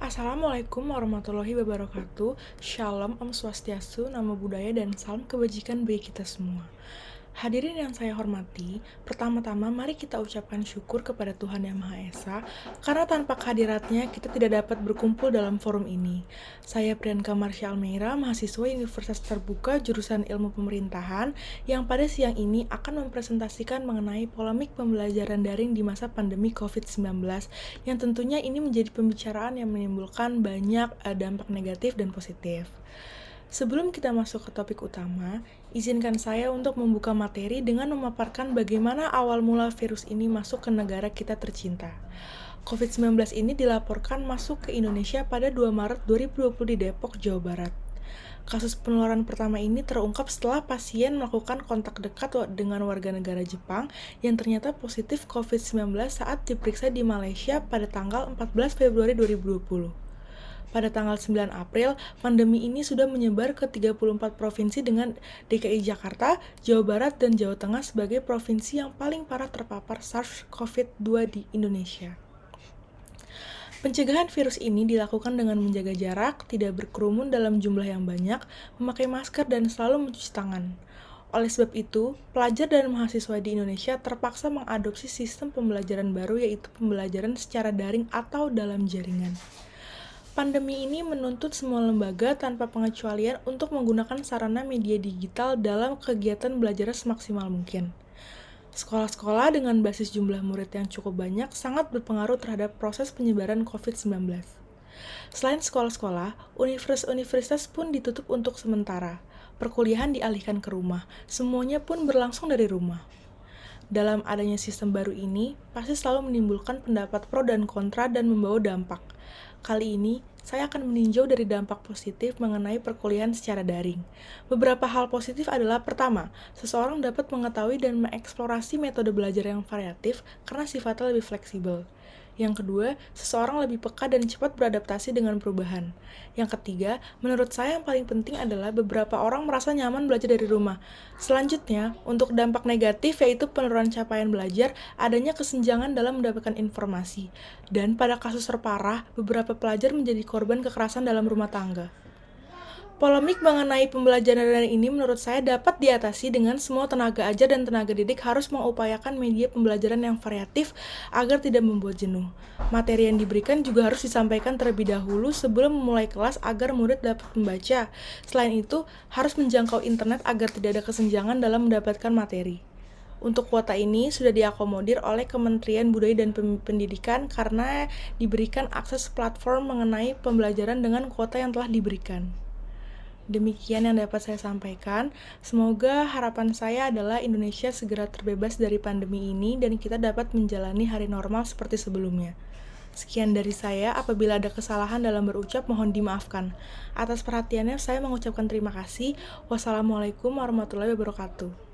Assalamualaikum warahmatullahi wabarakatuh. Shalom, Om Swastiastu, Namo Buddhaya, dan salam kebajikan bagi kita semua. Hadirin yang saya hormati, pertama-tama mari kita ucapkan syukur kepada Tuhan Yang Maha Esa, karena tanpa kehadiratnya kita tidak dapat berkumpul dalam forum ini. Saya Priyanka Marsha Almeira, mahasiswa Universitas Terbuka jurusan Ilmu Pemerintahan, yang pada siang ini akan mempresentasikan mengenai polemik pembelajaran daring di masa pandemi COVID-19, yang tentunya ini menjadi pembicaraan yang menimbulkan banyak dampak negatif dan positif. Sebelum kita masuk ke topik utama, izinkan saya untuk membuka materi dengan memaparkan bagaimana awal mula virus ini masuk ke negara kita tercinta. COVID-19 ini dilaporkan masuk ke Indonesia pada 2 Maret 2020 di Depok, Jawa Barat. Kasus penularan pertama ini terungkap setelah pasien melakukan kontak dekat dengan warga negara Jepang yang ternyata positif COVID-19 saat diperiksa di Malaysia pada tanggal 14 Februari 2020. Pada tanggal 9 April, pandemi ini sudah menyebar ke 34 provinsi dengan DKI Jakarta, Jawa Barat, dan Jawa Tengah sebagai provinsi yang paling parah terpapar SARS-CoV-2 di Indonesia. Pencegahan virus ini dilakukan dengan menjaga jarak, tidak berkerumun dalam jumlah yang banyak, memakai masker, dan selalu mencuci tangan. Oleh sebab itu, pelajar dan mahasiswa di Indonesia terpaksa mengadopsi sistem pembelajaran baru, yaitu pembelajaran secara daring atau dalam jaringan. Pandemi ini menuntut semua lembaga tanpa pengecualian untuk menggunakan sarana media digital dalam kegiatan belajar semaksimal mungkin. Sekolah-sekolah dengan basis jumlah murid yang cukup banyak sangat berpengaruh terhadap proses penyebaran COVID-19. Selain sekolah-sekolah, universitas pun ditutup untuk sementara. Perkuliahan dialihkan ke rumah, semuanya pun berlangsung dari rumah. Dalam adanya sistem baru ini, pasti selalu menimbulkan pendapat pro dan kontra dan membawa dampak. Kali ini, saya akan meninjau dari dampak positif mengenai perkuliahan secara daring. Beberapa hal positif adalah, pertama, seseorang dapat mengetahui dan mengeksplorasi metode belajar yang variatif karena sifatnya lebih fleksibel. Yang kedua, seseorang lebih peka dan cepat beradaptasi dengan perubahan. Yang ketiga, menurut saya yang paling penting adalah beberapa orang merasa nyaman belajar dari rumah. Selanjutnya, untuk dampak negatif yaitu penurunan capaian belajar, adanya kesenjangan dalam mendapatkan informasi. Dan pada kasus terparah, beberapa pelajar menjadi korban kekerasan dalam rumah tangga. Polemik mengenai pembelajaran daring ini menurut saya dapat diatasi dengan semua tenaga ajar dan tenaga didik harus mengupayakan media pembelajaran yang variatif agar tidak membuat jenuh. Materi yang diberikan juga harus disampaikan terlebih dahulu sebelum memulai kelas agar murid dapat membaca. Selain itu, harus menjangkau internet agar tidak ada kesenjangan dalam mendapatkan materi. Untuk kuota ini sudah diakomodir oleh Kementerian Budaya dan Pendidikan karena diberikan akses platform mengenai pembelajaran dengan kuota yang telah diberikan. Demikian yang dapat saya sampaikan. Semoga harapan saya adalah Indonesia segera terbebas dari pandemi ini dan kita dapat menjalani hari normal seperti sebelumnya. Sekian dari saya, apabila ada kesalahan dalam berucap mohon dimaafkan. Atas perhatiannya saya mengucapkan terima kasih. Wassalamualaikum warahmatullahi wabarakatuh.